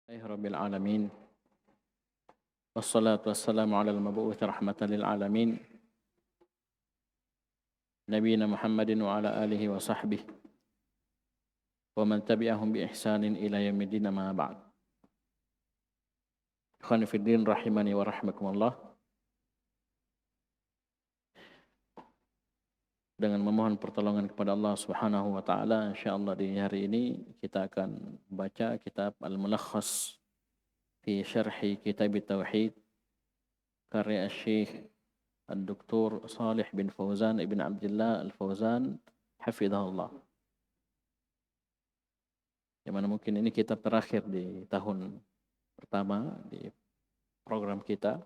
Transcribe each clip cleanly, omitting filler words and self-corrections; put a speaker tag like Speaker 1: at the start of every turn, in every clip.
Speaker 1: Rabbil alamin. Wassalatu wassalamu ala al-mabu'uth rahmatan lil alamin. Nabiyina Muhammadin wa ala alihi wa sahbihi wa man tabi'ahum bi ihsanin ila yaumil ma ba'd. Ikhwani fid din rahimani wa rahmakumullah. Dengan memohon pertolongan kepada Allah Subhanahu wa taala, insyaallah di hari ini kita akan membaca kitab Al-Mulakhas fi Syarhi Kitab Tauhid karya Syekh Al-Doktor Salih bin Fauzan ibn Abdullah Al-Fauzan hafizahullah. Yang mana mungkin ini kitab terakhir di tahun pertama di program kita.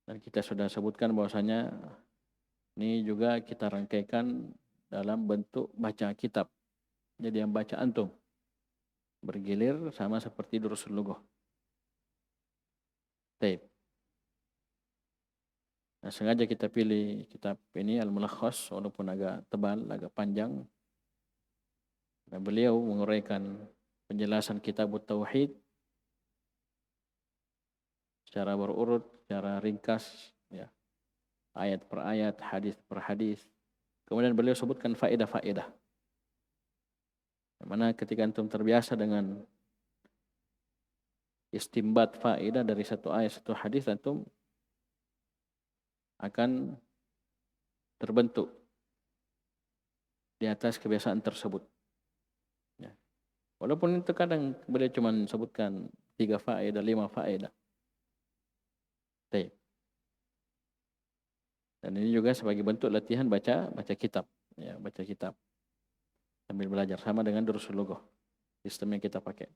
Speaker 1: Dan kita sudah sebutkan bahwasanya ini juga kita rangkaikan dalam bentuk baca kitab. Jadi yang baca antum bergilir sama seperti Durusul Lughah. Baik. Nah, sengaja kita pilih kitab ini Al-Mulakhas walaupun agak tebal, agak panjang. Nah, beliau menguraikan penjelasan kitab Tauhid secara berurut, secara ringkas, ya, ayat per ayat, hadis per hadis. Kemudian beliau sebutkan faedah-faedah. Mana ketika antum terbiasa dengan istimbat faedah dari satu ayat, satu hadis, antum akan terbentuk di atas kebiasaan tersebut. Ya. Walaupun itu kadang beliau cuma sebutkan 3 faedah, 5 faedah. Baik. Dan ini juga sebagai bentuk latihan baca kitab, ya, baca kitab sambil belajar, sama dengan Durusul Lughah sistem yang kita pakai.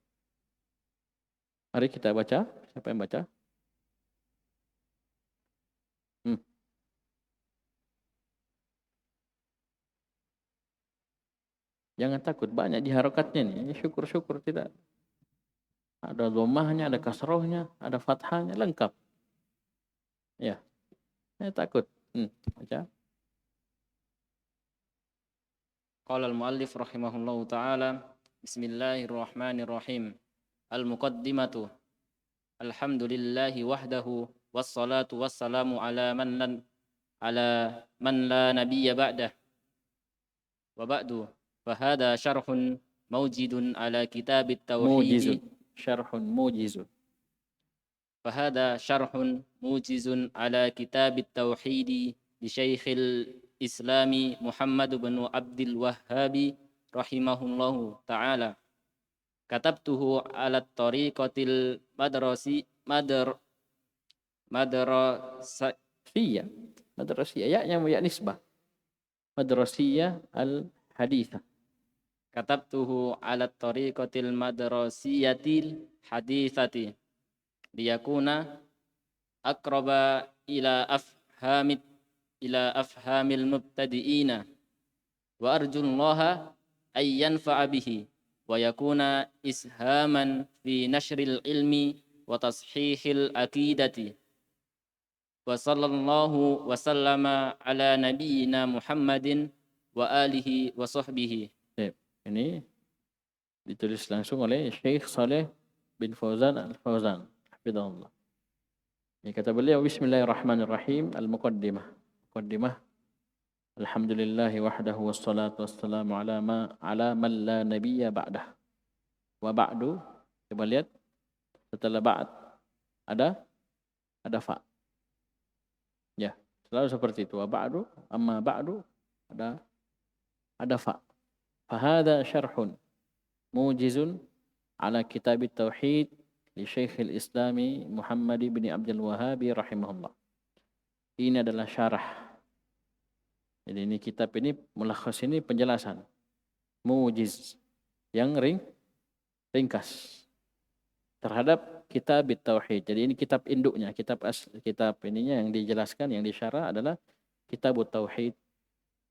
Speaker 1: Mari kita baca. Siapa yang baca? Jangan takut, banyak di harokatnya nih. Syukur-syukur tidak. Ada dhammahnya, ada kasrohnya, ada fathahnya, lengkap. Ya, saya takut. Baca.
Speaker 2: Qala al-muallif rahimahullahu ta'ala, bismillahirrahmanirrahim. Al-muqaddimatu. Alhamdulillahi wahdahu, wassalatu wassalamu ala man la nabiyya ba'dah. Wa ba'du, fahada syarhun mawjidun ala kitabit tauhid.
Speaker 1: Syarhun mujizun.
Speaker 2: Fahada syarhun mujizun ala kitabit tauhid di Syekhil Islami Muhammad bin Abdul Wahhab rahimahullahu ta'ala. Katabtuhu ala tariqatil
Speaker 1: madrasiyah. Ya nisbah. Madrasiyah al-hadithah.
Speaker 2: Katabtuhu ala tariqatil madrasiyatil hadithati liyakuna aqraba ila afhamil mubtadi'ina wa arjullaha ay yanfa'a bihi wa yakuna ishaman fi nashril ilmi wa tashihil aqidati wa sallallahu wa sallama ala nabiyyina Muhammadin wa alihi wa sahbihi.
Speaker 1: Ini ditulis langsung oleh Syekh Saleh bin Fauzan Al-Fauzan hafizahullah. Ini kata beliau, bismillahirrahmanirrahim. Al-muqaddimah. Muqaddimah. Alhamdulillahi wahdahu wassalatu wassalamu ala man la nabiyya ba'dah. Wa ba'du. Coba lihat. Setelah ba'd ada fa. Ya, selalu seperti itu. Wa ba'du, amma ba'du, ada fa. Fahada syarhun mujizun ala kitab tauhid li Syekhil Islami Muhammad bin Abdul Wahhab rahimahullah. Ini adalah syarah. Jadi ini kitab ini, mulakhas ini penjelasan. Mujiz. Yang ringkas. Terhadap kitab tauhid. Jadi ini kitab induknya. Kitab ininya yang dijelaskan, yang disyarah adalah kitab tauhid.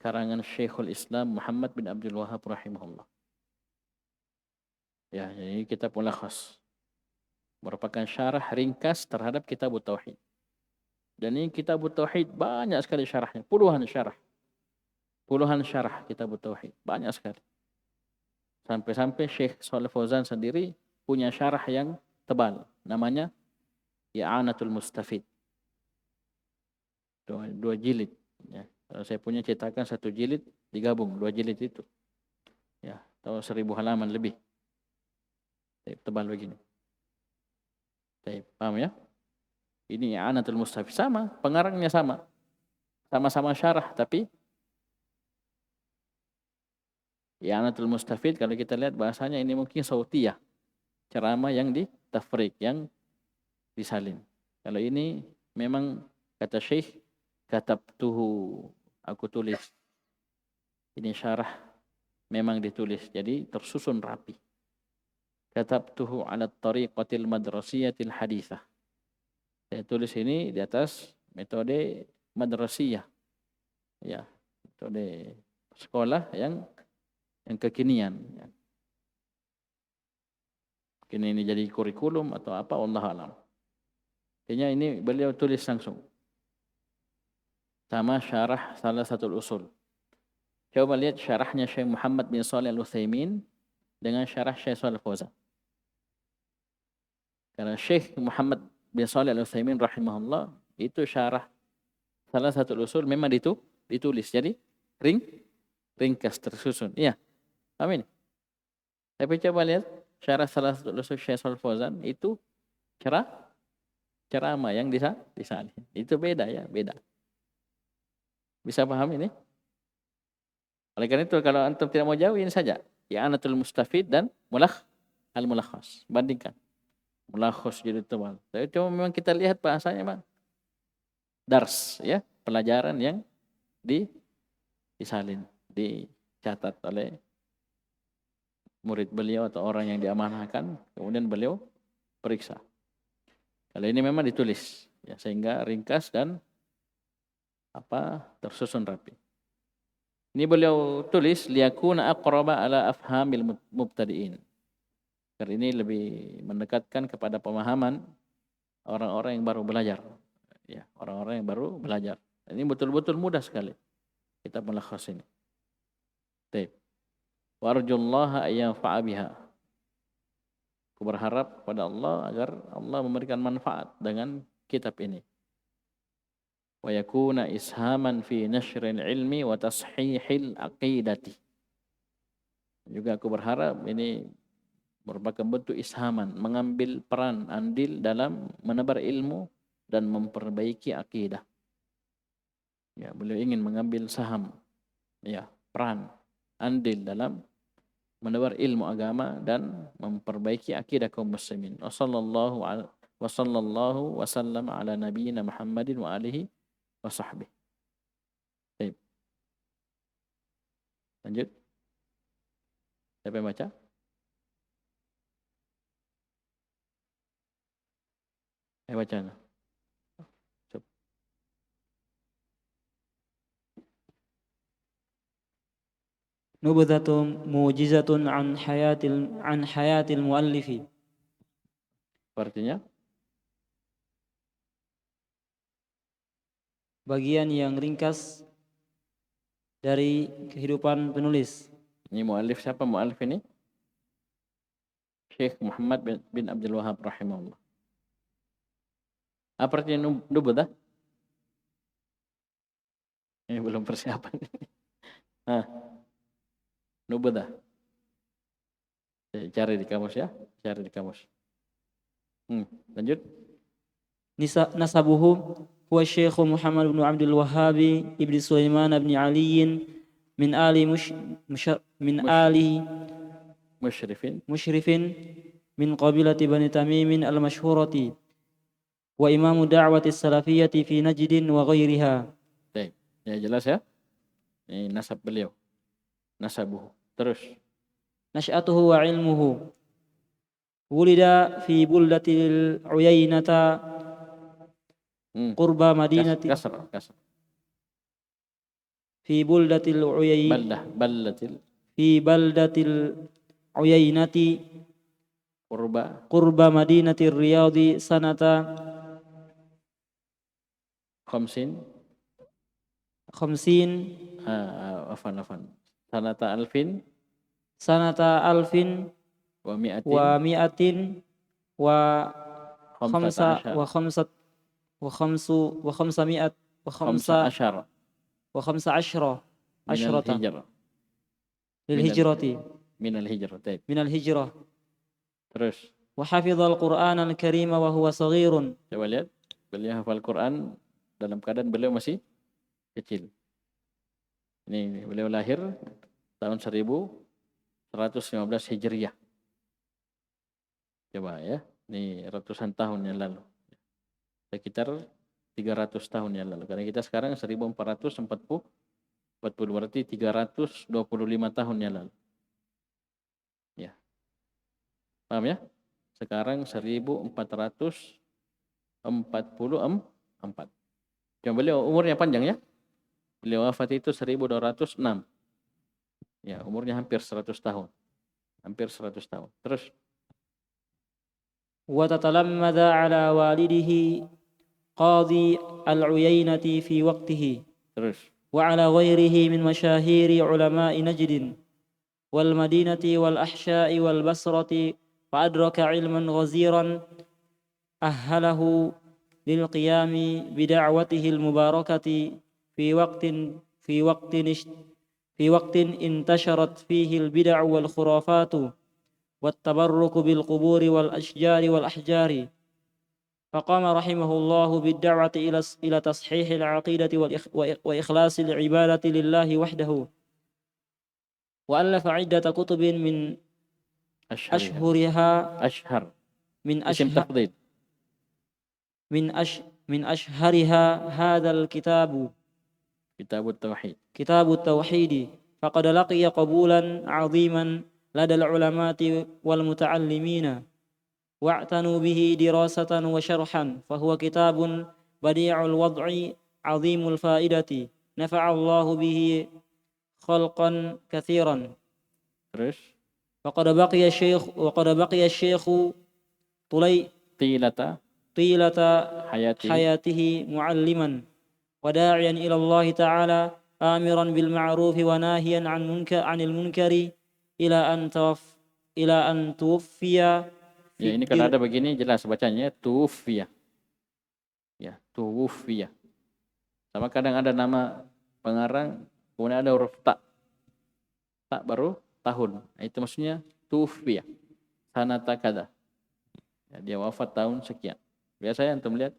Speaker 1: Karangan Syekhul Islam Muhammad bin Abdul Wahhab rahimahullah. Ya, ini kitab mulakhas. Merupakan syarah ringkas terhadap kitab tauhid. Dan ini kitab tauhid banyak sekali syarahnya, puluhan syarah kitab tauhid, banyak sekali. Sampai-sampai Syekh Shalih Fauzan sendiri punya syarah yang tebal, namanya I'anatul Mustafid. Dua jilid. Ya. Kalau saya punya cetakan 1 jilid, digabung 2 jilid itu. Ya, atau 1000 halaman lebih. Tebal begini. Paham ya? Ini I'anatul Mustafid, sama, pengarangnya sama. Sama-sama syarah, tapi I'anatul Mustafid kalau kita lihat bahasanya ini mungkin sautiyah. Ceramah yang ditafrik, yang disalin. Kalau ini memang kata Syekh, katabtuhu, aku tulis. Ini syarah memang ditulis, jadi tersusun rapi. Katabtuhu ala tariqatil madrasiyatil hadithah. Saya tulis ini di atas metode madrasiyah. Ya, metode sekolah yang kekinian. Ya. Mungkin ini jadi kurikulum atau apa, wallahu alam. Artinya ini beliau tulis langsung. Sama syarah salah satu usul. Coba lihat syarahnya Syekh Muhammad bin Shalih Al-Utsaimin dengan syarah Syekh Shalih Al-Fauzan. Karena Syekh Muhammad bin Shalih Al-Utsaimin rahimahullah itu syarah salah satu usul memang ditulis. Jadi ringkas tersusun. Iya. Amin. Tapi coba lihat syarah salah satu usul Syekh Shalih Al-Fauzan itu ceramah yang disalin. Itu beda ya, beda. Bisa paham ini? Oleh karena itu kalau antum tidak mau jauh ini saja. I'anatul Mustafid dan al-Mulakhas. Bandingkan. Mulakhas jadi tebal. Tapi cuma memang kita lihat bahasanya Bang. Dars ya, pelajaran yang disalin, dicatat oleh murid beliau atau orang yang diamanahkan, kemudian beliau periksa. Kalau ini memang ditulis ya, sehingga ringkas dan tersusun rapi. Ini beliau tulis liyakuna aqraba ala afhamil mubtadi'in. Karena ini lebih mendekatkan kepada pemahaman orang-orang yang baru belajar. Ya, orang-orang yang baru belajar. Ini betul-betul mudah sekali kita melakhas ini. Baik. Wa arjullaha ayyanfa'a biha. Aku berharap kepada Allah agar Allah memberikan manfaat dengan kitab ini. Wa yakuna ishaman fi nashril ilmi wa tashihil aqidati. Juga aku berharap ini merupakan bentuk ishaman, mengambil peran andil dalam menebar ilmu dan memperbaiki akidah. Ya, beliau ingin mengambil saham, ya, peran andil dalam menebar ilmu agama dan memperbaiki akidah kaum muslimin. Wassallallahu wasallam ala nabiyyina Muhammadin wa alihi wa sahbihi. Baik. Lanjut. Siapa yang baca? Baca. Coba.
Speaker 3: Nubdhatun mujizatun an hayatil muallifi.
Speaker 1: Artinya?
Speaker 3: Bagian yang ringkas dari kehidupan penulis.
Speaker 1: Ini muallif siapa muallif ini? Syekh Muhammad bin Abdul Wahab rahimahullah. Apa artinya nubdah? Ini belum persiapan. Nubdah. Cari di kamus ya, cari di kamus. Lanjut.
Speaker 3: Nasabuhu huwa Syekh Muhammad bin Abdul Wahhab ibn Sulaiman bin Ali min ali musyrifin min qabilati Bani Tamim al-masyhurati wa imamu da'wati salafiyati fi Najd wa ghairiha.
Speaker 1: Baik, ya jelas ya. Ini nasab beliau. Nasabuhu. Terus.
Speaker 3: Nash'atuhu wa ilmuhu. Wulida fi buldatil Uyainata qurba madinati.
Speaker 1: Kasr.
Speaker 3: Fi buldatil Uyainati qurba madinati Riyadhi sanata khamsin
Speaker 1: sanata alfin wa mi'atin
Speaker 3: ومائة
Speaker 1: khamsata ashar
Speaker 3: وخمسمائة
Speaker 1: khamsa ashar
Speaker 3: وخمس عشرة
Speaker 1: minal
Speaker 3: عشرة
Speaker 1: hijr
Speaker 3: للهجرة
Speaker 1: minal hijr. Taib.
Speaker 3: من الهجرة.
Speaker 1: Terus
Speaker 3: وحفظ القرآن الكريم وهو صغير.
Speaker 1: coba lihat, beliau hafal Quran dalam keadaan beliau masih kecil. Ini beliau lahir tahun 1115 Hijriah. Coba ya, ini ratusan tahun yang lalu. Sekitar 300 tahun yang lalu. Karena kita sekarang 1440 berarti 325 tahun yang lalu. Ya. Paham ya? Sekarang 1444. Cuma beliau umurnya panjang ya. Beliau wafat itu 1206. Ya, umurnya hampir 100 tahun. Hampir 100 tahun. Terus
Speaker 3: وتتلمذ على والده قاضي العيينة في وقته
Speaker 1: terus
Speaker 3: وعلى غيره من مشاهير علماء نجد والمدينة والأحشاء والبصرة فأدرك علما غزيرا أهله للقيام بدعوته المباركة في وقت انتشرت فيه البدع والخرافات والتبرك بالقبور والأشجار والأحجار. فقام رحمه الله بالدعوة إلى تصحيح العقيدة وإخلاص العبادة لله وحده. وألف عدة كتب من أشهرها هذا الكتاب كتاب التوحيد. فقد لقي قبولا عظيما لدى العلماء والمتعلمين واعتنوا به دراسة وشرحا. فهو كتاب بديع الوضع عظيم الفائدة نفع الله به خلقا كثيرا. وقد بقي الشيخ طيلة حياته معلما وداعيا إلى الله تعالى آمرا بالمعروف وناهيا عن المنكر إلى أن توفي.
Speaker 1: Ya, ini kalau ada begini jelas bacanya tuwfiya. Ya, tuwfiya. Sama kadang ada nama pengarang kemudian ada huruf ta. Ta baru tahun. Nah, itu maksudnya tuwfiya. Sanata kada. Ya, dia wafat tahun sekian. Biasanya antum lihat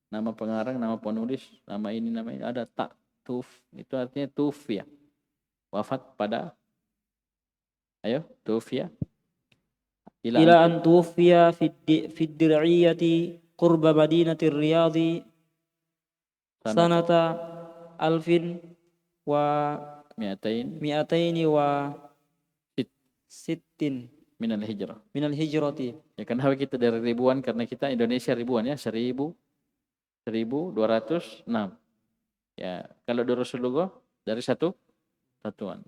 Speaker 1: nama pengarang, nama penulis, nama ini ada ta, tuf. Itu artinya tuwfiya. Wafat pada tuwfiya.
Speaker 3: إلى أن توفي في الدرعية قرب مدينة الرياض سنة 1260 من الهجرة.
Speaker 1: Ya kan kita dari ribuan karena kita Indonesia ribuan ya, 1206. Ya, kalau dari Rasulullah dari satuan.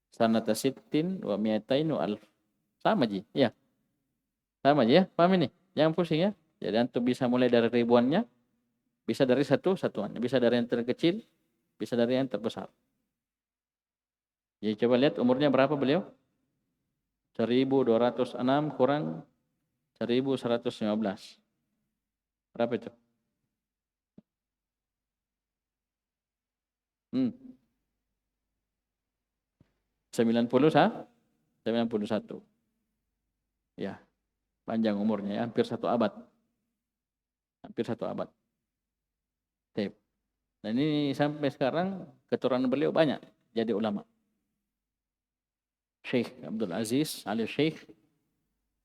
Speaker 1: Sanata sittin wa mi'atain wa alf. Sama ji, ya. Sama aja ya, paham ini? Jangan pusing ya. Jadi antum bisa mulai dari ribuannya, bisa dari satuan, bisa dari yang terkecil, bisa dari yang terbesar. Jadi coba lihat umurnya berapa beliau? 1206 kurang 1115. Berapa itu? 91. Ya. Panjang umurnya ya, hampir satu abad. Dan ini sampai sekarang keturunan beliau banyak jadi ulama. Syekh Abdul Aziz Ali Syekh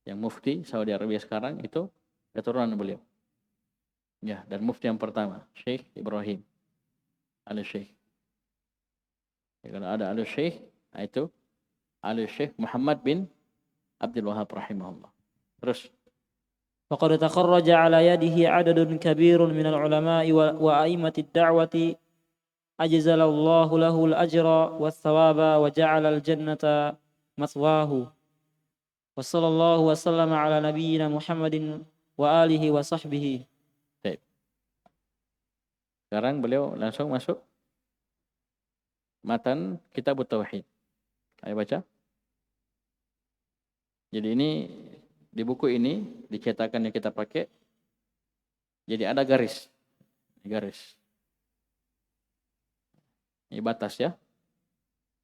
Speaker 1: yang mufti Saudi Arabia sekarang itu keturunan beliau. Ya, dan mufti yang pertama Syekh Ibrahim Ali Syekh. Ya, kalau ada Ali Syekh, itu Ali Syekh Muhammad bin Abdul Wahab rahimahullah. Terus
Speaker 3: وقد تخرج على يده عدد كبير من العلماء وأئمة الدعوة أجزل الله له الأجر والثواب وجعل الجنة مثواه. وصلى الله وسلم على نبينا محمد وآله وصحبه.
Speaker 1: Sekarang beliau langsung masuk matan Kitab Tauhid. Ayo baca. Jadi ini di buku ini dicetakan yang kita pakai. Jadi ada garis. Garis. Ini batas ya.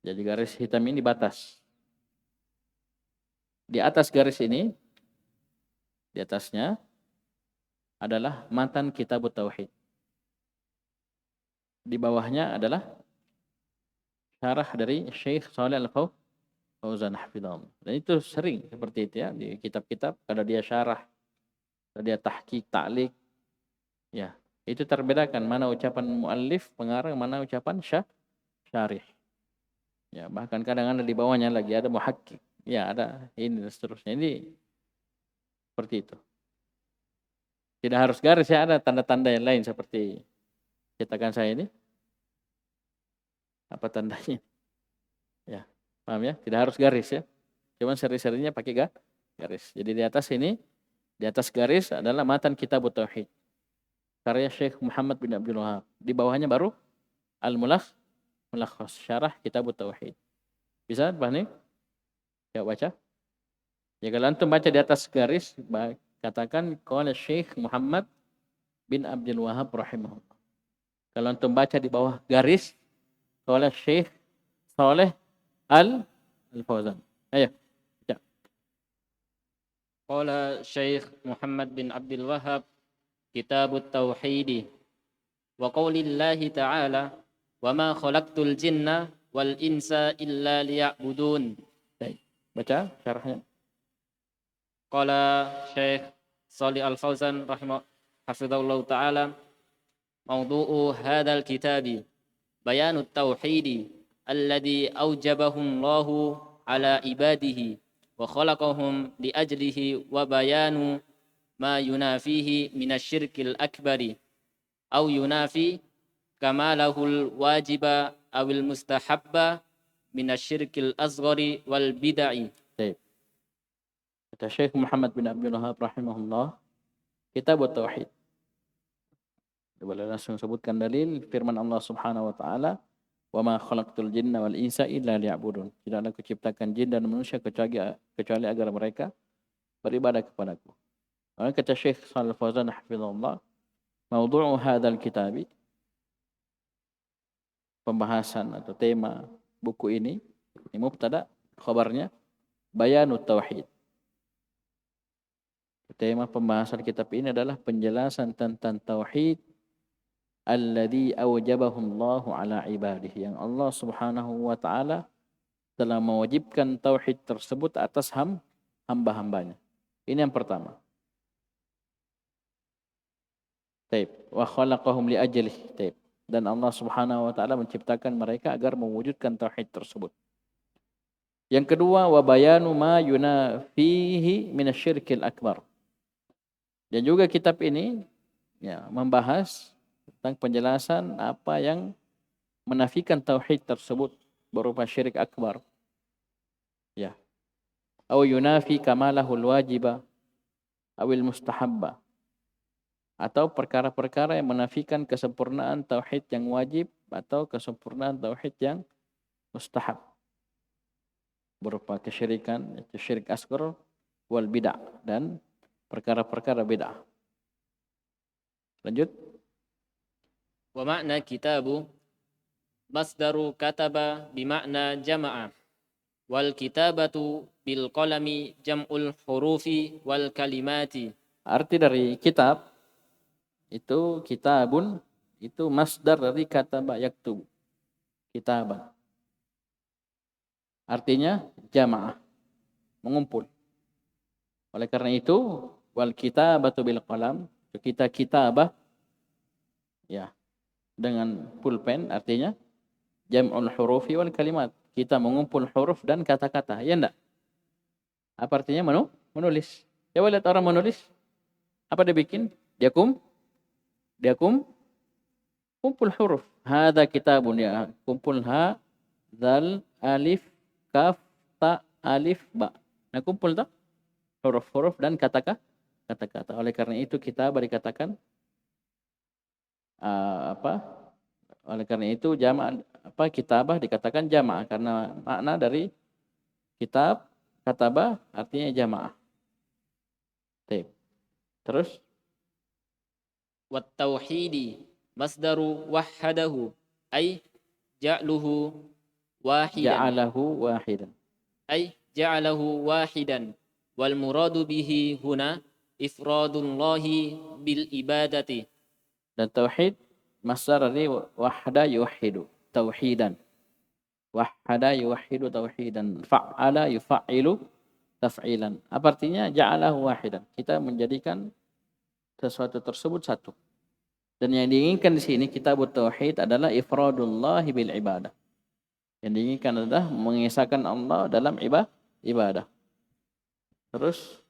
Speaker 1: Jadi garis hitam ini batas. Di atas garis ini, di atasnya adalah matan kitab tauhid. Di bawahnya adalah syarah dari Syekh Shalih Al-Fauzan hafizahullah. Dan itu sering seperti itu ya di kitab-kitab, kalau dia syarah, kalau dia tahqiq, ta'liq, ya itu terbedakan mana ucapan muallif pengarang, mana ucapan syarih. Ya bahkan kadang-kadang di bawahnya lagi ada muhakkik, ya ada ini dan seterusnya. Ini seperti itu. Tidak harus garis ya, ada tanda-tanda yang lain seperti cetakan saya ini. Apa tandanya? Ya, paham ya? Tidak harus garis ya. Cuman seri-serinya pakai garis. Jadi di atas ini, di atas garis adalah matan kitab tauhid. Karya Syekh Muhammad bin Abdul Wahab. Di bawahnya baru Al-Mulakhas, syarah kitab tauhid. Bisa paham nih? Ya baca. Ya kalau antum baca di atas garis, katakan qala Syekh Muhammad bin Abdul Wahab rahimahullah. Kalau antum baca di bawah garis, qala Syekh Shalih Al-Fauzan. Ayo. Baca.
Speaker 2: Qala Syekh Muhammad bin Abdul Wahhab Kitabut Tauhid wa qaulillahi ta'ala wa ma khalaqtul jinna wal insa illa liya'budun.
Speaker 1: Baik. Baca syarahnya.
Speaker 2: Qala Syekh Shalih Al-Fauzan hafizahullah ta'ala mawdu'u hadzal kitabi bayanut tauhidi alladhi awjabahum Allahu ala ibadihi wa khalaqahum li ajlihi wa bayanu ma yunafihi minasyirkil akbari aw yunafi kamalahul wajiba awil mustahabba minasyirkil asghari wal bid'ah.
Speaker 1: Baik. Kata Syekh Muhammad bin Abdul Wahab rahimahullah, kitab tauhid. Boleh langsung sebutkan dalil firman Allah Subhanahu wa taala, "Wa ma khalaqtul jinna wal insa illa liya'budun." Tidaklah aku ciptakan jin dan manusia kecuali agar mereka beribadah kepadaku. Maka kata Syekh Shalih Al-Fauzan hafizahullah, "Mawdu'u hadzal kitabi," pembahasan atau tema buku ini mubtada, khabarnya bayanut tauhid. Tema pembahasan kitab ini adalah penjelasan tentang tauhid alladzi awjabahum Allahu ala ibadihi, yang Allah Subhanahu wa taala telah mewajibkan tauhid tersebut atas hamba-hambanya. Ini yang pertama. Taib. Wa khalaqahum li ajlihi. Taib. Dan Allah Subhanahu wa taala menciptakan mereka agar mewujudkan tauhid tersebut. Yang kedua, wa bayanu ma yunafihi minasyirkil akbar. Dan juga kitab ini ya membahas tentang penjelasan apa yang menafikan tauhid tersebut berupa syirik akbar. Ya. Aw yunafi kamalahul wajiba awil mustahabba. Atau perkara-perkara yang menafikan kesempurnaan tauhid yang wajib atau kesempurnaan tauhid yang mustahab. Berupa kesyirikan, itu syirik asghar wal bid'ah, dan perkara-perkara bid'ah. Lanjut.
Speaker 2: Wa makna kitabu masdaru kataba bimakna jama'a wal kitabatu bil qalami jam'ul hurufi wal kalimati.
Speaker 1: Arti dari kitab itu kitabun, itu masdar dari kataba yaktub, kitaban. Artinya jamaah, mengumpul. Oleh karena itu wal kitabatu bil qalam, kita kitabah ya dengan pulpen, artinya jam'ul hurufi wal kalimat. Kita mengumpul huruf dan kata-kata. Ya enggak? Apa artinya menulis? Coba lihat orang menulis. Apa dia bikin? Dia kumpul huruf. Hada kitabun, ya kumpul ha, zal, alif, kaf, ta, alif, ba. Nah kumpul tak? Huruf-huruf dan kata-kata. Oleh karena itu kitab dikatakan oleh karena itu kitabah dikatakan jamaah, karena makna dari kitab kataba artinya jamaah. Baik. Terus
Speaker 2: Wat tauhidi masdaru wahhadahu ay ja'luhu wahidan
Speaker 1: ja'alahu wahidan.
Speaker 2: ay ja'alahu wahidan wal muradu bihi huna ifradullahi bil ibadati.
Speaker 1: Dan tauhid masdar dari wahada yuwahhidu, tauhidan. Wahada yuwahhidu tauhidan. Fa'ala yufa'ilu taf'ilan. Apa artinya? Ja'alahu wahidan. Kita menjadikan sesuatu tersebut satu. Dan yang diinginkan di sini kitabut tauhid adalah ifradullahi bil ibadah. Yang diinginkan adalah mengesahkan Allah dalam ibadah. Terus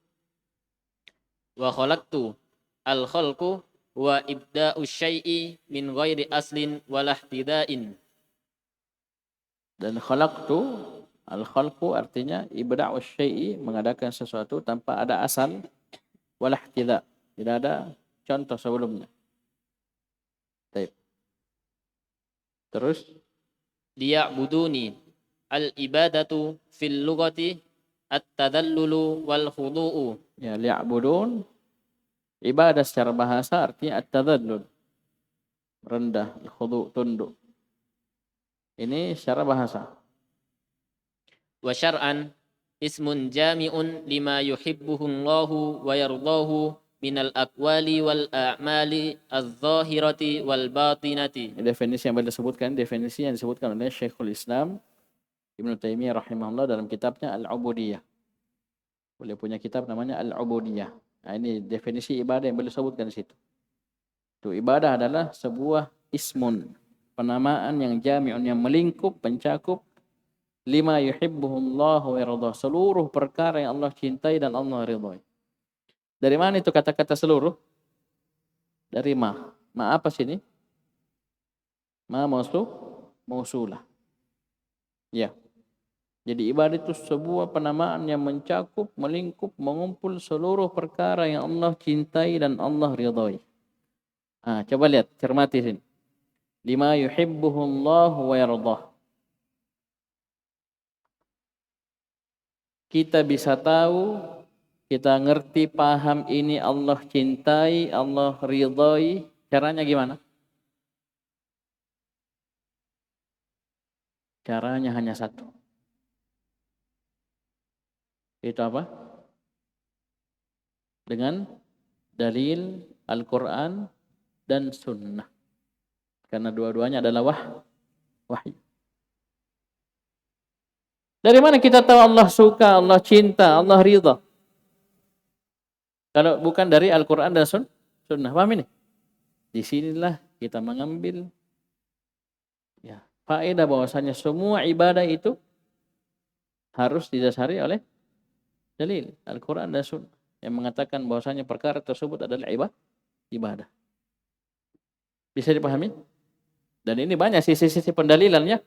Speaker 2: Wa khalaqtu al khalqu wa ibda'u syai'i min ghairi aslin wala ihtidain.
Speaker 1: dan khalaqtu al-khalqu artinya ibda'u syai'i, mengadakan sesuatu tanpa ada asal, wala ihtida, tidak ada contoh sebelumnya. Baik. Terus
Speaker 2: Liya'buduni al ibadatu fil lughati at-tadallulu wal khudu'u.
Speaker 1: ya liya'budun, ibadah secara bahasa artinya at-tadallul, rendah, al-khudu', tunduk. Ini secara bahasa.
Speaker 2: Wa syar'an ismun jami'un lima yuhibbuhu Allahu wa yardahu minal aqwali wal a'mali adh-dhahirati wal batinati.
Speaker 1: Definisi yang beliau sebutkan, definisi yang disebutkan oleh Syekhul Islam Ibnu Taimiyah rahimahullah dalam kitabnya Al-Ubudiyah. Beliau punya kitab namanya Al-Ubudiyah. Nah, ini definisi ibadah yang beliau sebutkan di situ. Itu ibadah adalah sebuah ismun, penamaan yang jami'un, yang melingkup, mencakup lima yuhibbuhullahu wa yardah, seluruh perkara yang Allah cintai dan Allah ridhai. Dari mana itu kata-kata seluruh? Dari ma. Ma apa sini? Ma mausulah. Ya. Jadi ibadah itu sebuah penamaan yang mencakup, melingkup, mengumpul seluruh perkara yang Allah cintai dan Allah ridhai. Coba lihat, cermati sini. Lima yuhibbuhullahu wa yardah. Kita bisa tahu, kita ngerti, paham ini Allah cintai, Allah ridhai. Caranya gimana? Caranya hanya satu. Itu apa? Dengan dalil Al-Quran dan Sunnah. Karena dua-duanya adalah wahyu. Dari mana kita tahu Allah suka, Allah cinta, Allah ridha? Kalau bukan dari Al-Quran dan Sunnah. Paham ini? Disinilah kita mengambil faedah bahwasanya semua ibadah itu harus didasari oleh dalil Al-Quran dan Sunnah yang mengatakan bahwasanya perkara tersebut adalah ibadah. Bisa dipahami? Dan ini banyak sisi-sisi pendalilannya.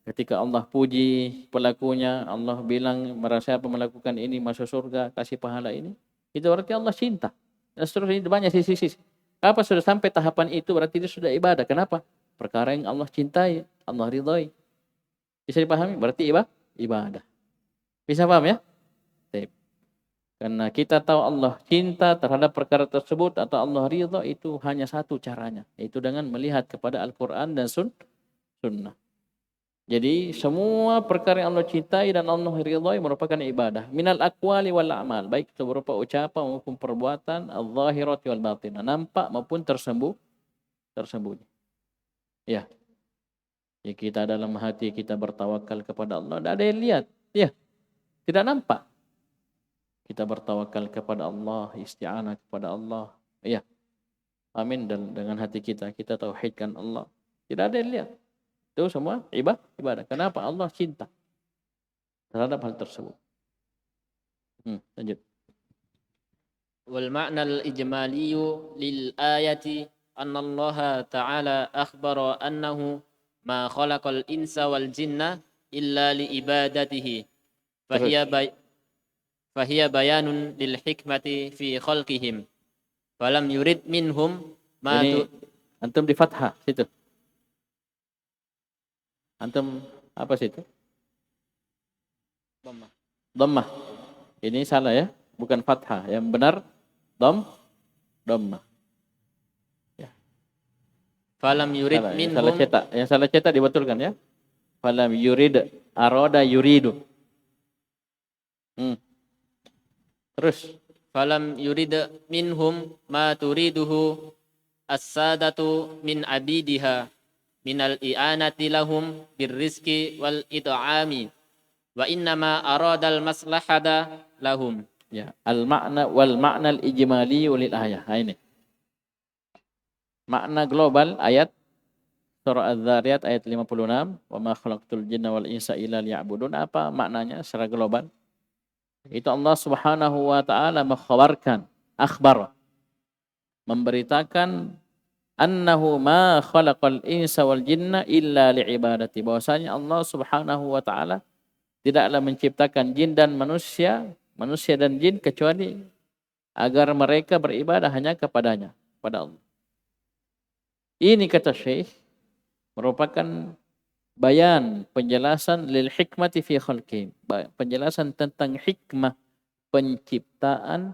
Speaker 1: Ketika Allah puji pelakunya, Allah bilang merasa apa melakukan ini masuk surga, kasih pahala ini, itu berarti Allah cinta. Dan seterusnya banyak sisi-sisi. Apa sudah sampai tahapan itu berarti itu sudah ibadah. Kenapa? Perkara yang Allah cintai, Allah ridhai. Bisa dipahami? Berarti ibadah. Bisa paham ya? Karena kita tahu Allah cinta terhadap perkara tersebut atau Allah ridha, itu hanya satu caranya, yaitu dengan melihat kepada Al-Quran dan Sunnah. Jadi semua perkara yang Allah cintai dan Allah ridhai merupakan ibadah. Minal aqwali wal a'mal, baik itu berupa ucapan maupun perbuatan, al-zahirati wal batinah, nampak maupun tersembunyi. Ya. Ya, kita dalam hati kita bertawakal kepada Allah, tidak ada yang lihat. Ya. Tidak nampak. Kita bertawakal kepada Allah, isti'anah kepada Allah. Ya. Amin. Dan dengan hati kita tauhidkan Allah. Tidak ada yang lihat. Itu semua ibadah. Kenapa? Allah cinta terhadap hal tersebut. Lanjut.
Speaker 2: Wal ma'na al-ijmaliyu lil ayati anna Allah ta'ala akhbara annahu ma khalaqal insa wal jinna illa li ibadatihi. Fahiya bayanun lil hikmati fi khalqihim. Falam yurid minhum ma
Speaker 1: Ini antum di fathah situ. Antum apa situ?
Speaker 2: Dhamma.
Speaker 1: Dhammah. Ini salah ya, bukan fathah. Yang benar dhammah. Ya,
Speaker 2: Falam yurid
Speaker 1: salah.
Speaker 2: minhum
Speaker 1: Yang salah cetak dibetulkan ya. Falam yurid aroda yuridu. Terus
Speaker 2: falam yurid minhum ma turiduhu as-sadatu min abidiha minal i'anati lahum birrizqi wal it'ami wa innama aradal maslahata lahum.
Speaker 1: ya, al-makna wal makna al-ijmali lil ayah. Nah, ini. Makna global ayat surah Az-Zariyat ayat 56, wa ma khalaqtul jinna wal insa illa liya'budun. Apa maknanya secara global? Itu Allah Subhanahu wa taala mengkhabarkan, akhbar, memberitakan annahu ma khalaqal insa wal jinna illa li'ibadati. Bahwasanya Allah Subhanahu wa taala tidaklah menciptakan jin dan manusia dan jin kecuali agar mereka beribadah hanya kepadanya, kepada Allah. Ini kata Syekh merupakan bayan, penjelasan lil hikmati fi khalqi, penjelasan tentang hikmah penciptaan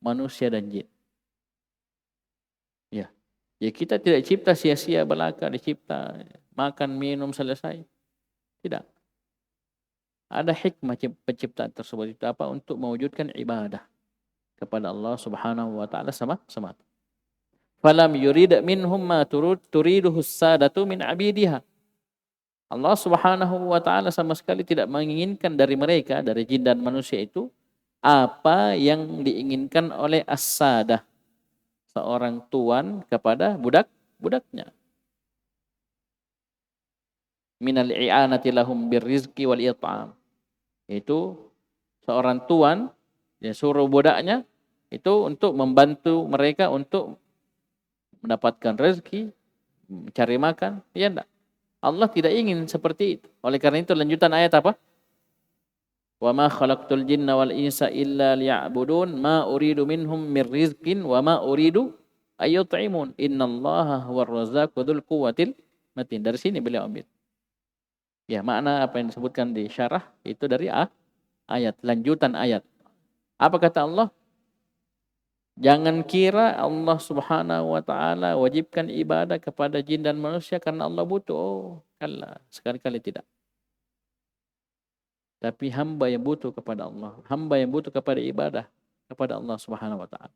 Speaker 1: manusia dan jin. Ya. Ya, kita tidak cipta sia-sia belaka, dicipta makan minum selesai. Tidak. Ada hikmah penciptaan tersebut itu apa? Untuk mewujudkan ibadah kepada Allah Subhanahu wa taala semata. Falam yurid minhum ma turiduhu sadatu min abidiha. Allah Subhanahu wa taala sama sekali tidak menginginkan dari mereka, dari jin dan manusia itu apa yang diinginkan oleh as-sadah, seorang tuan kepada budak-budaknya. Minal i'anati lahum birrizqi wal it'am. Itu seorang tuan dia suruh budaknya itu untuk membantu mereka untuk mendapatkan rezeki, mencari makan, ya enggak? Allah tidak ingin seperti itu. Oleh karena itu lanjutan ayat apa? Wa ma khalaqtul jinna wal insa illa liya'budun ma uridu minhum mir rizqin wa ma uridu ayyut'imun innallaha huwar razzaqu dzul quwwatil matin. Dari sini beliau ambil. Ya, makna apa yang disebutkan di syarah itu dari ayat, lanjutan ayat. Apa kata Allah? Jangan kira Allah Subhanahu wa taala wajibkan ibadah kepada jin dan manusia karena Allah butuh. Oh, kalla, sekali-kali tidak. Tapi hamba yang butuh kepada Allah, hamba yang butuh kepada ibadah kepada Allah Subhanahu wa taala.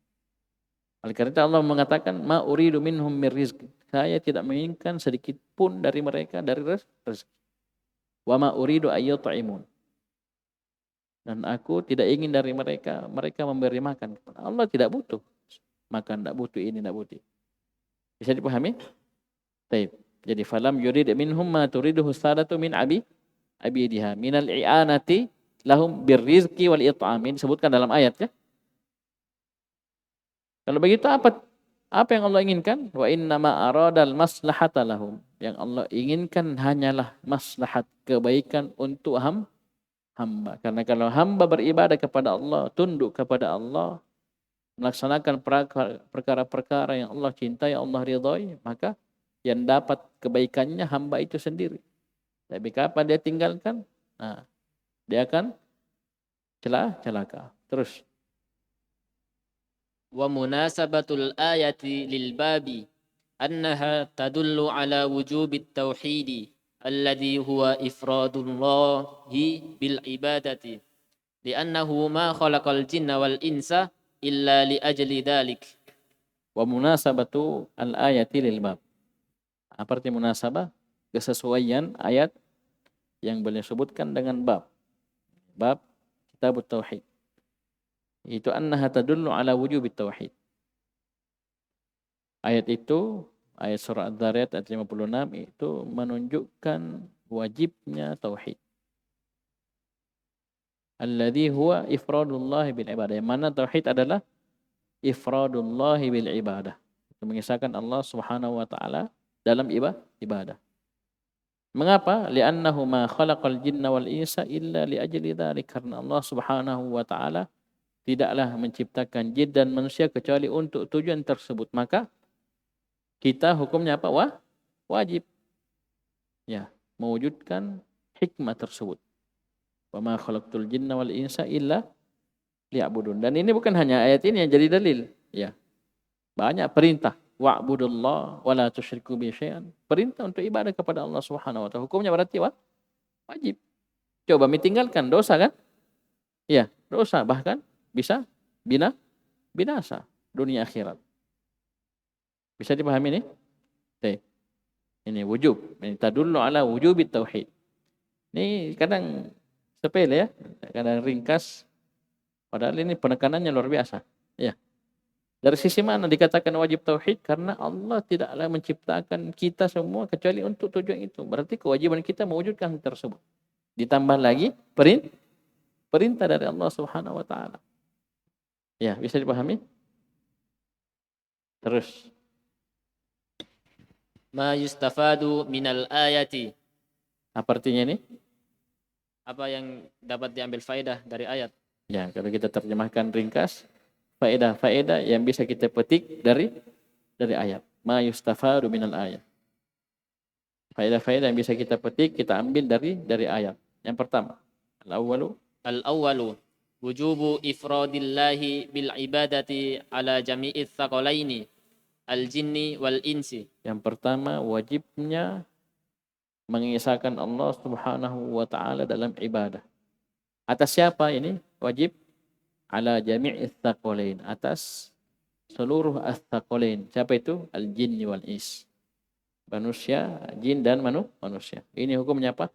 Speaker 1: Oleh karena itu Allah mengatakan ma uridu minhum mir rizq. Saya tidak menginginkan sedikit pun dari mereka dari rezeki. Wa ma uridu ayyut'imun. Dan aku tidak ingin dari mereka memberi makan. Allah tidak butuh makan, tidak butuh ini, tidak butuh. Bisa dipahami? Baik. Jadi falam yurid minhum ma turiduhu sadatu min abidiha minal i'anati lahum birrizqi wal it'am. Disebutkan dalam ayat ya. Kalau begitu apa yang Allah inginkan? Wa innama aradal maslahata lahum. Yang Allah inginkan hanyalah maslahat, kebaikan untuk hamba. Karena kalau hamba beribadah kepada Allah, tunduk kepada Allah, melaksanakan perkara-perkara yang Allah cintai, Allah ridhoi, maka yang dapat kebaikannya hamba itu sendiri. Tapi kapan dia tinggalkan, nah, dia akan celaka. Terus.
Speaker 2: Wa munasabatul ayati lil babi annaha tadullu ala wujubit tauhidi alladhi huwa ifradullahi bil ibadati li'annahu ma khalaqal jinna wal insa illa li ajli dhalik.
Speaker 1: Wa munasabatu al-ayati lil bab. Apa arti munasabah? Kesesuaian ayat yang boleh sebutkan dengan bab kitab tauhid. Itu annaha tadullu ala wujubit tauhid. Ayat itu, ayat surah Az-Zariyat ayat 56 itu menunjukkan wajibnya tauhid. Alladhi huwa ifradullah bil ibadah. Yang mana tauhid adalah ifradullah bil ibadah. Itu mengisahkan Allah Subhanahu wa taala dalam ibadah. Mengapa? Li'annahu ma khalaqal jinna wal insa illa li ajli dzalik. Karena Allah Subhanahu wa taala tidaklah menciptakan jin dan manusia kecuali untuk tujuan tersebut. Maka kita hukumnya apa? Wajib. Ya, mewujudkan hikmah tersebut. Wa ma khalaqtul jinna wal insa illa liya'budun. Dan ini bukan hanya ayat ini yang jadi dalil, ya. Banyak perintah. Wa'budullah wa la tusyriku bihi syai'an. Perintah untuk ibadah kepada Allah Subhanahu wa taala. Hukumnya berarti wajib. Coba tinggalkan dosa kan? Ya, dosa bahkan bisa binasa dunia akhirat. Bisa dipahami nih? Baik. Ini wujub. Ini tadullu ala wujubit tauhid. Ini kadang sepele ya, kadang ringkas. Padahal ini penekanannya luar biasa. Ya. Dari sisi mana dikatakan wajib tauhid? Karena Allah tidaklah menciptakan kita semua kecuali untuk tujuan itu. Berarti kewajiban kita mewujudkan hal tersebut. Ditambah lagi perintah dari Allah Subhanahu wa taala. Ya, bisa dipahami? Terus
Speaker 2: Ma yustafadu minal ayati.
Speaker 1: apa artinya ini?
Speaker 2: Apa yang dapat diambil faedah dari ayat?
Speaker 1: Ya, kalau kita terjemahkan ringkas, faedah yang bisa kita petik dari ayat. Ma yustafadu minal ayat. Faedah yang bisa kita petik, kita ambil dari ayat. Yang pertama,
Speaker 2: Al-awwalu wujubu ifradillahi bil ibadati ala jami'ith thaqalaini al-jinni wal insi.
Speaker 1: Yang pertama, wajibnya mengisahkan Allah Subhanahu wa taala dalam ibadah. Atas siapa ini? Wajib ala jami'ith thaqalain, atas seluruh ats-thaqalain. Siapa itu? Al-jinni wal ins. Manusia, jin dan manusia. Ini hukumnya apa?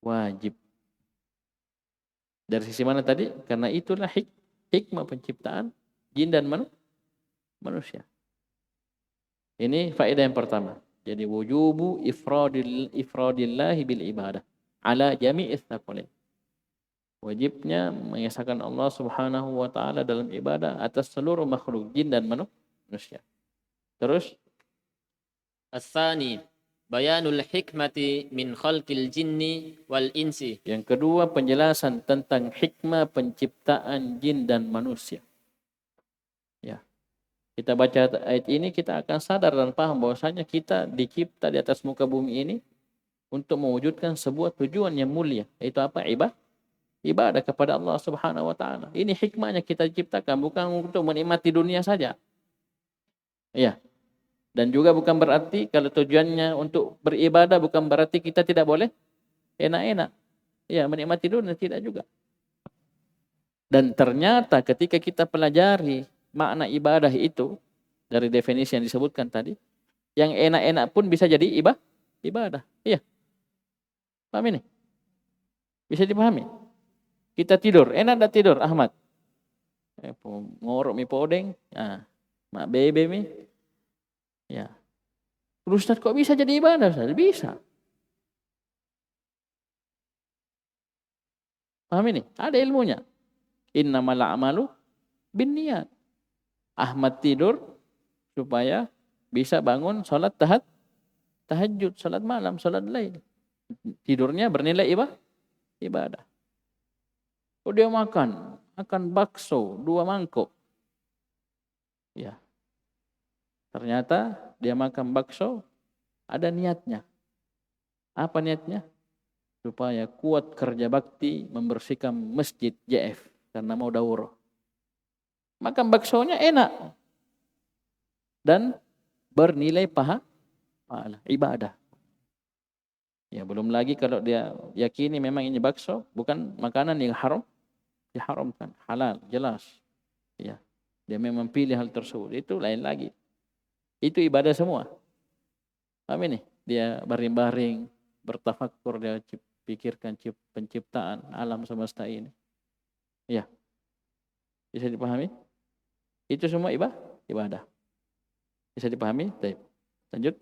Speaker 1: Wajib. Dari sisi mana tadi? Karena itulah hikmah penciptaan jin dan manusia. Ini faedah yang pertama. Jadi wujubu ifradillahi bil ibadah ala jami'is tsaqalain. Wajibnya mengesahkan Allah Subhanahu wa taala dalam ibadah atas seluruh makhluk jin dan manusia. Terus
Speaker 2: As-tsani bayanul hikmati min khalqil jinni wal insi.
Speaker 1: yang kedua, penjelasan tentang hikmah penciptaan jin dan manusia. Ya. Kita baca ayat ini, kita akan sadar dan paham bahwasanya kita dicipta di atas muka bumi ini untuk mewujudkan sebuah tujuan yang mulia, yaitu apa? Ibadah kepada Allah Subhanahu wa taala. Ini hikmahnya kita diciptakan, bukan untuk menikmati dunia saja. Ya. Dan juga bukan berarti kalau tujuannya untuk beribadah, bukan berarti kita tidak boleh enak-enak. Ya, menikmati dunia, tidak juga. Dan ternyata ketika kita pelajari makna ibadah itu dari definisi yang disebutkan tadi, yang enak-enak pun bisa jadi ibadah. Iya. Paham ini? Bisa dipahami? Kita tidur, enak tak tidur, Ahmad? Ngorok mi podeng, mak bebe mi. Ya. Ustaz, kok bisa jadi ibadah? Ustaz? Bisa. Paham ini? Ada ilmunya. Innamal a'malu binniyat. Ahmad tidur supaya bisa bangun sholat tahajud, sholat malam, sholat lain. Tidurnya bernilai ibadah. Oh, dia makan bakso 2 mangkok. Ya. Ternyata dia makan bakso ada niatnya. Apa niatnya? Supaya kuat kerja bakti membersihkan masjid JF karena mau daurah. Makan baksonya enak dan bernilai pahala, ibadah. Ya, belum lagi kalau dia yakini memang ini bakso bukan makanan yang diharamkan, halal, jelas. Ya, dia memang pilih hal tersebut, itu lain lagi. Itu ibadah semua. Paham ini? Dia baring-baring, bertafakkur, dia pikirkan penciptaan alam semesta ini. Ya. Bisa dipahami? Itu semua ibadah. Bisa dipahami? Baik. Lanjut.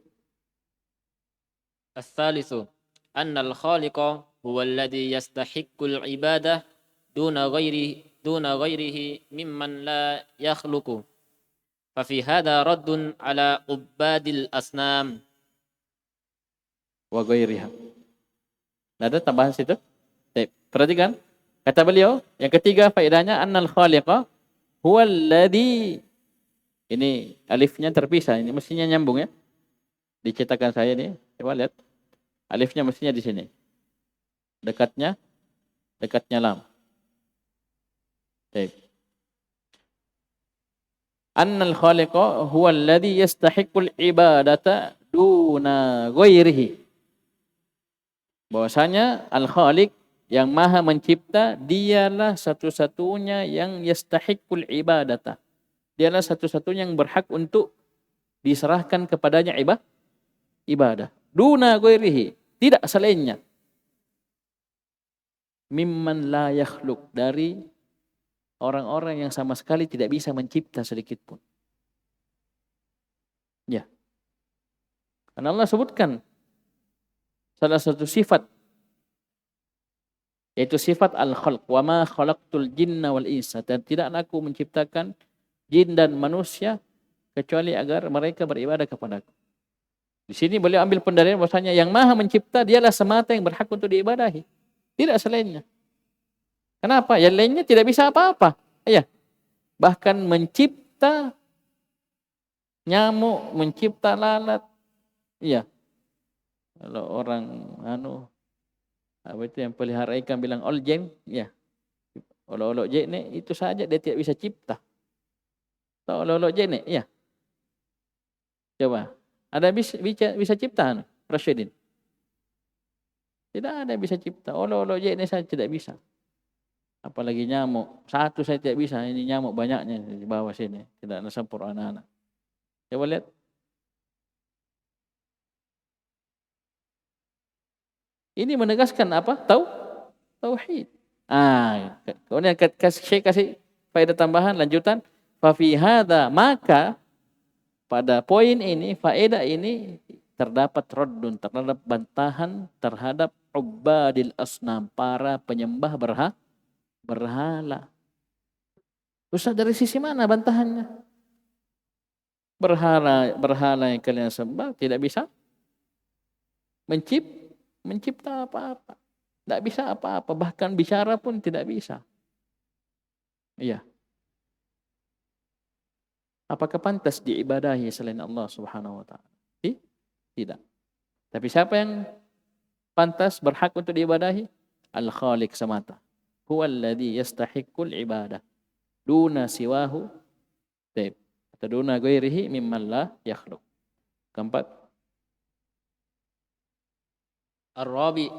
Speaker 2: As-salisu annal khaliqa huwa alladhi yastahiqqul ibadah duna ghairihi mimman la yakhluqu. Fa fi hadha raddun ala ubadil asnam
Speaker 1: Wa ghairiha. Ada tambahan situ? Baik. Perhatikan. Kata beliau, yang ketiga faedahnya annal khaliqa huwa alladhi. Ini alifnya terpisah, ini mestinya nyambung ya. Dicetakan saya nih, coba lihat. Alifnya mestinya di sini. Dekatnya dekatnya lam. Baik. Annal khaliqa huwa alladhi yastahiqqul ibadata duna ghairihi. Bahwasanya al-khaliq yang maha mencipta, dialah satu-satunya yang yastahiqqul ibadata. Dialah satu-satunya yang berhak untuk diserahkan kepadanya ibadah. Duna ghairihi, tidak selainnya. Mimman la yakhluq, dari orang-orang yang sama sekali tidak bisa mencipta sedikit pun. Ya. Karena Allah sebutkan salah satu sifat, yaitu sifat al-khalq. Wa ma khalaqtul jinna wal insa, dan tidaklah aku menciptakan jin dan manusia kecuali agar mereka beribadah kepadaku. Di sini beliau ambil pendalilan bahwasanya yang maha mencipta dialah semata yang berhak untuk diibadahi, tidak selainnya. Kenapa? Yang lainnya tidak bisa apa-apa. Ya. Bahkan mencipta nyamuk, mencipta lalat. Iya. Kalau orang apa itu yang pelihara ikan bilang oljen, ya. Olok-olok jene itu saja dia tidak bisa cipta. Tahu olok-olok jene, ya. Coba. Ada bisa cipta Rasyidin? Tidak ada yang bisa cipta. Olok-olok jene saja tidak bisa. Apalagi nyamuk. Satu saya tidak bisa. Ini nyamuk banyaknya di bawah sini. Tidak nasampur anak-anak. Coba lihat. Ini menegaskan apa? Tauhid. Kemudian Syekh kasih faedah tambahan lanjutan. Fa fi hadza, maka pada poin ini, faedah ini terdapat raddun, terhadap bantahan terhadap ubadil asnam, para penyembah berhala. Ustaz, dari sisi mana bantahannya? Berhala yang kalian sembah tidak bisa mencipta apa-apa. Tidak bisa apa-apa, bahkan bicara pun tidak bisa. Iya. Apakah pantas diibadahi selain Allah Subhanahu wa taala? Tidak. Tapi siapa yang pantas berhak untuk diibadahi? Al-Khaliq semata. Huwallazi yastahiqqul ibadah duna siwahu, atau duna ghairihi mimman la yakhluq. Keempat,
Speaker 2: Ar-rabi,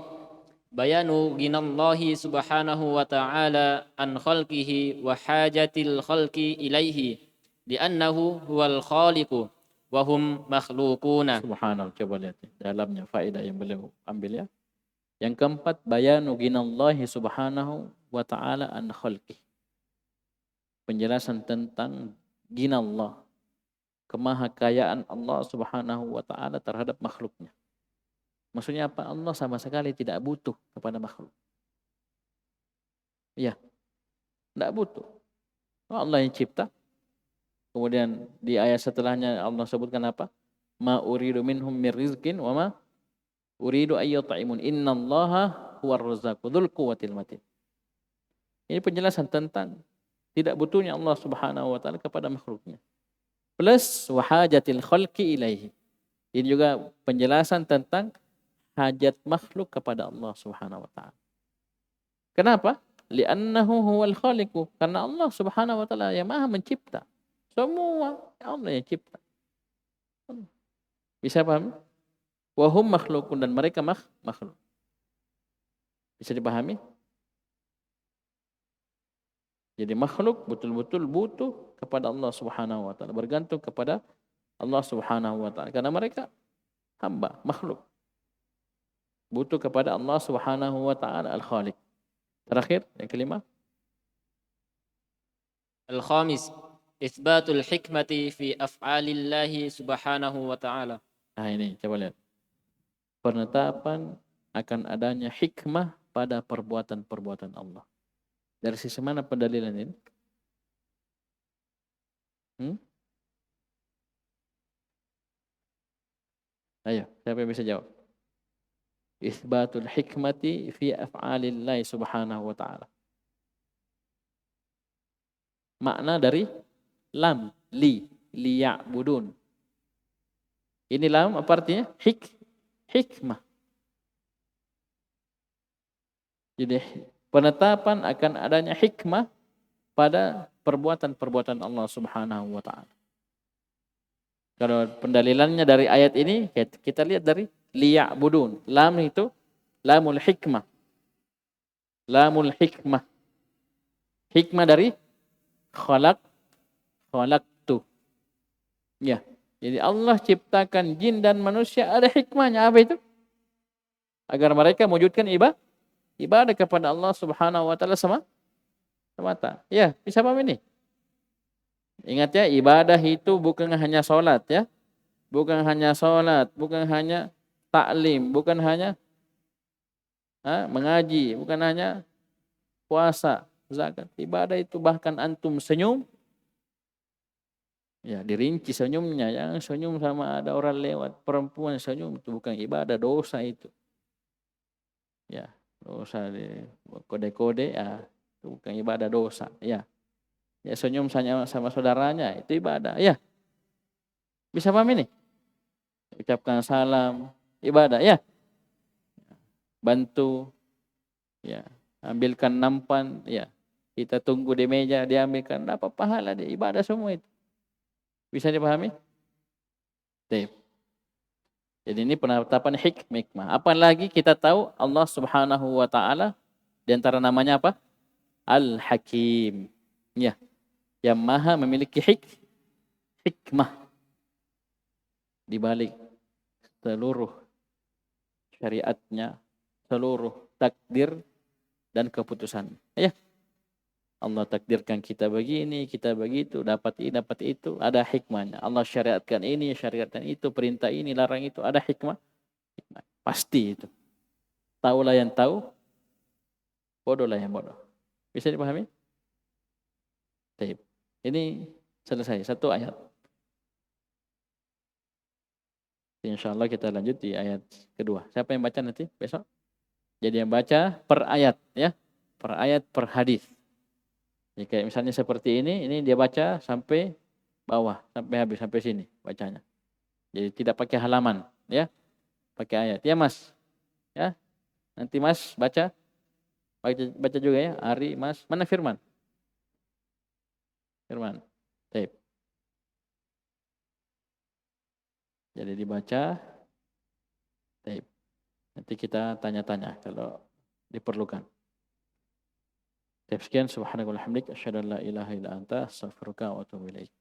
Speaker 2: bayanu ghinallahi subhanahu wa ta'ala an khalqihi wa hajatil khalqi ilaihi li'annahu huwal khaliqu wa hum makhluquna.
Speaker 1: Subhanallah. Coba lihat dalamnya faedah yang beliau ambil ya. Yang keempat, bayanu ghinallahi subhanahu wa ta'ala an khalqi. Penjelasan tentang ghinallah, kemahakayaan Allah Subhanahu wa ta'ala terhadap makhluknya. Maksudnya apa? Allah sama sekali tidak butuh kepada makhluk. Iya. Tidak butuh. Allah yang cipta. Kemudian di ayat setelahnya Allah sebutkan apa? Ma uridu minhum mir rizqin wa ma uridu ayyut'imun innallaha huwar razzaqu dzul quwwatil matin. Ini penjelasan tentang tidak butuhnya Allah Subhanahu wa taala kepada makhluknya. Plus wahajatil khalqi ilaihi. Ini juga penjelasan tentang hajat makhluk kepada Allah Subhanahu wa taala. Kenapa? Li'annahu huwal khaliqu. Karena Allah Subhanahu wa taala yang Maha mencipta. Semua Allah yang cipta. Bisa paham? Wa hum makhluqun, dan mereka makhluk. Bisa dipahami? Jadi makhluk betul-betul butuh kepada Allah Subhanahu wa taala, bergantung kepada Allah Subhanahu wa taala, karena mereka hamba, makhluk. Butuh kepada Allah Subhanahu wa taala Al-Khaliq. Terakhir, yang kelima.
Speaker 2: Al-khamis, itsbatul hikmati fi af'alillahi subhanahu wa ta'ala.
Speaker 1: Nah ini, coba lihat. Penetapan akan adanya hikmah pada perbuatan-perbuatan Allah. Dari sisi mana pendalilan ini? Ayo, siapa yang bisa jawab? Itsbatul hikmati fi af'alillahi subhanahu wa ta'ala. Makna dari lam, liya'budun. Ini lam apa artinya? Hikmah. Jadi penetapan akan adanya hikmah pada perbuatan-perbuatan Allah Subhanahu wa taala. Kalau pendalilannya dari ayat ini kita lihat dari liya'budun. Lam itu lamul hikmah. Lamul hikmah. Hikmah dari khalaqtu. Ya. Jadi Allah ciptakan jin dan manusia ada hikmahnya. Apa itu? Agar mereka mewujudkan ibadah kepada Allah Subhanahu wa taala semata. Ya, bisa paham ini? Ingat ya, ibadah itu bukan hanya sholat ya. Bukan hanya sholat, bukan hanya taklim, bukan hanya mengaji, bukan hanya puasa, zakat. Ibadah itu bahkan antum senyum, ya dirinci senyumnya. Yang senyum sama ada orang lewat, perempuan senyum, itu bukan ibadah, dosa itu. Ya, dosa di kode-kode, ya itu bukan ibadah, dosa. Ya, ya senyum sama saudaranya itu ibadah. Ya, bisa paham ini? Ucapkan salam, ibadah. Ya, bantu, ya ambilkan nampan, ya kita tunggu di meja, dia ambilkan, dapat pahala, dia ibadah semua itu. Bisa dipahami? Baik. Jadi ini penetapan hikmah. Apalagi kita tahu Allah Subhanahu wa taala di antara namanya apa? Al-Hakim. Ya, yang maha memiliki hikmah di balik seluruh syariatnya, seluruh takdir dan keputusan. Ya. Allah takdirkan kita begini, kita begitu, dapat ini, dapat itu, ada hikmahnya. Allah syariatkan ini, syariatkan itu, perintah ini, larang itu, ada hikmah. Pasti itu. Taulah yang tahu, bodohlah yang bodoh. Bisa dipahami? Baik. Ini selesai, satu ayat. Insyaallah kita lanjut di ayat kedua. Siapa yang baca nanti besok? Jadi yang baca per ayat ya. Per ayat, per hadis. Ya, kayak misalnya seperti ini dia baca sampai bawah, sampai habis, sampai sini bacanya. Jadi tidak pakai halaman, ya. Pakai ayat. Ya, Mas. Ya. Nanti Mas baca juga ya. Ari, Mas. Mana Firman? Firman. Baik. Jadi dibaca. Baik. Nanti kita tanya-tanya kalau diperlukan. Sekian subhanakallahumma hamdik asyhadu an la ilaha illa anta astaghfiruka wa atubu ilaik.